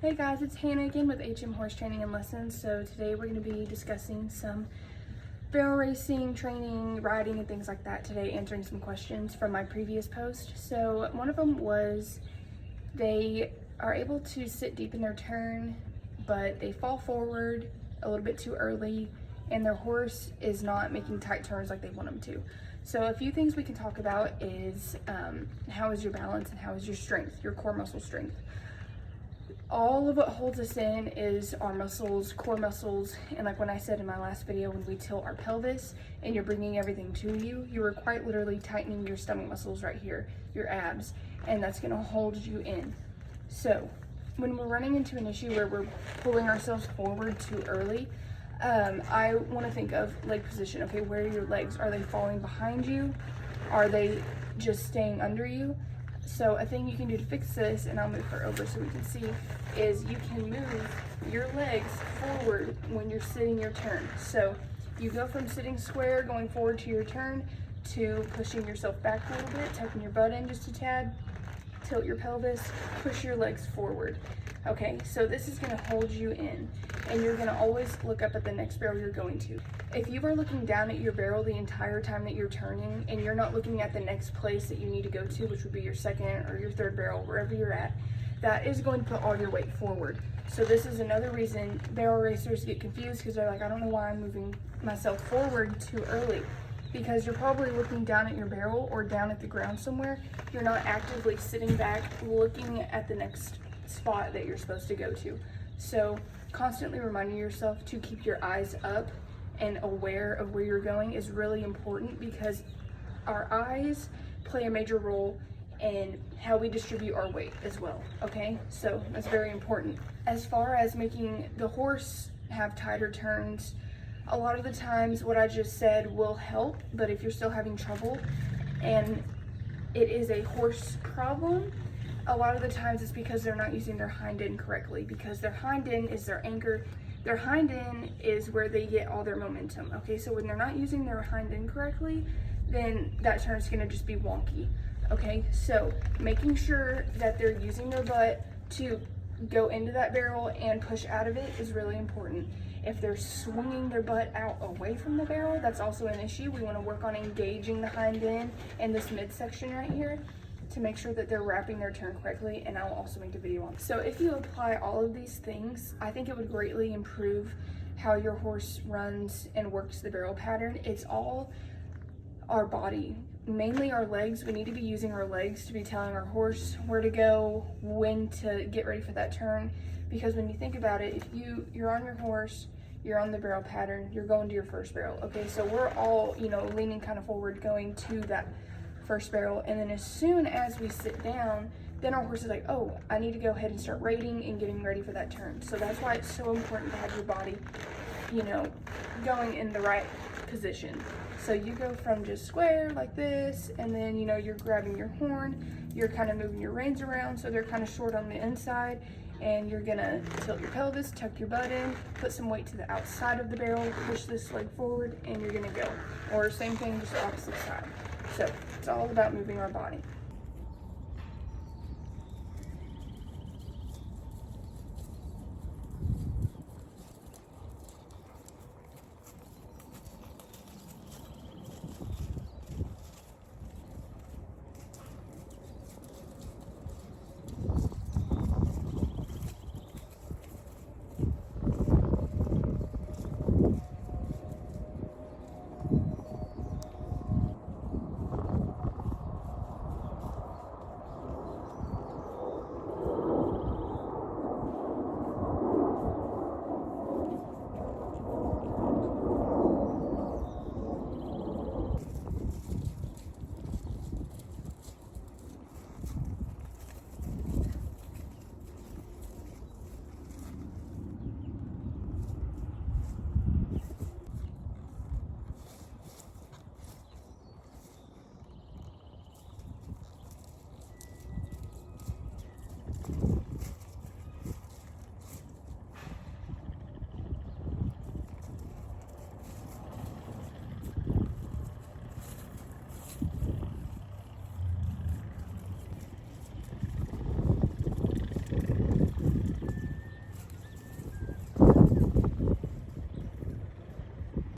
Hey guys, it's Hannah again with HM Horse Training and Lessons. So today we're going to be discussing some barrel racing, training, riding, and things like that today, answering some questions from my previous post. So one of them was they are able to sit deep in their turn, but they fall forward a little bit too early and their horse is not making tight turns like they want them to. So a few things we can talk about is how is your balance and how is your strength, your core muscle strength. All of what holds us in is our muscles, core muscles, and like when I said in my last video, when we tilt our pelvis and you're bringing everything to you, you are quite literally tightening your stomach muscles right here, your abs, and that's gonna hold you in. So when we're running into an issue where we're pulling ourselves forward too early, I wanna think of leg position. Okay, where are your legs? Are they falling behind you? Are they just staying under you? So a thing you can do to fix this, and I'll move her over so we can see, is you can move your legs forward when you're sitting your turn. So you go from sitting square, going forward to your turn, to pushing yourself back a little bit, tucking your butt in just a tad, tilt your pelvis, push your legs forward. Okay, so this is gonna hold you in, and you're gonna always look up at the next barrel you're going to. If you are looking down at your barrel the entire time that you're turning, and you're not looking at the next place that you need to go to, which would be your second or your third barrel, wherever you're at, that is going to put all your weight forward. So this is another reason barrel racers get confused, because they're like, I don't know why I'm moving myself forward too early. Because you're probably looking down at your barrel or down at the ground somewhere. You're not actively sitting back looking at the next spot that you're supposed to go to. So constantly reminding yourself to keep your eyes up and aware of where you're going is really important, because our eyes play a major role in how we distribute our weight as well. Okay, so that's very important. As far as making the horse have tighter turns, a lot of the times what I just said will help, but if you're still having trouble and it is a horse problem, a lot of the times it's because they're not using their hind end correctly, because their hind end is their anchor. Their hind end is where they get all their momentum. Okay, so when they're not using their hind end correctly, then that turn's gonna just be wonky. Okay, so making sure that they're using their butt to go into that barrel and push out of it is really important. If they're swinging their butt out away from the barrel, that's also an issue. We want to work on engaging the hind end and this midsection right here to make sure that they're wrapping their turn correctly, and I'll also make a video on it. So if you apply all of these things, I think it would greatly improve how your horse runs and works the barrel pattern. It's all our body, mainly our legs. We need to be using our legs to be telling our horse where to go, when to get ready for that turn. Because when you think about it, if you're on your horse, you're on the barrel pattern, you're going to your first barrel. Okay, so we're all, leaning kind of forward, going to that first barrel. And then as soon as we sit down, then our horse is like, oh, I need to go ahead and start rating and getting ready for that turn. So that's why it's so important to have your body, going in the right position. So you go from just square like this, and then, you're grabbing your horn, you're kind of moving your reins around so they're kind of short on the inside, and you're gonna tilt your pelvis, tuck your butt in, put some weight to the outside of the barrel, push this leg forward, and you're gonna go. Or same thing, just opposite side. So it's all about moving our body.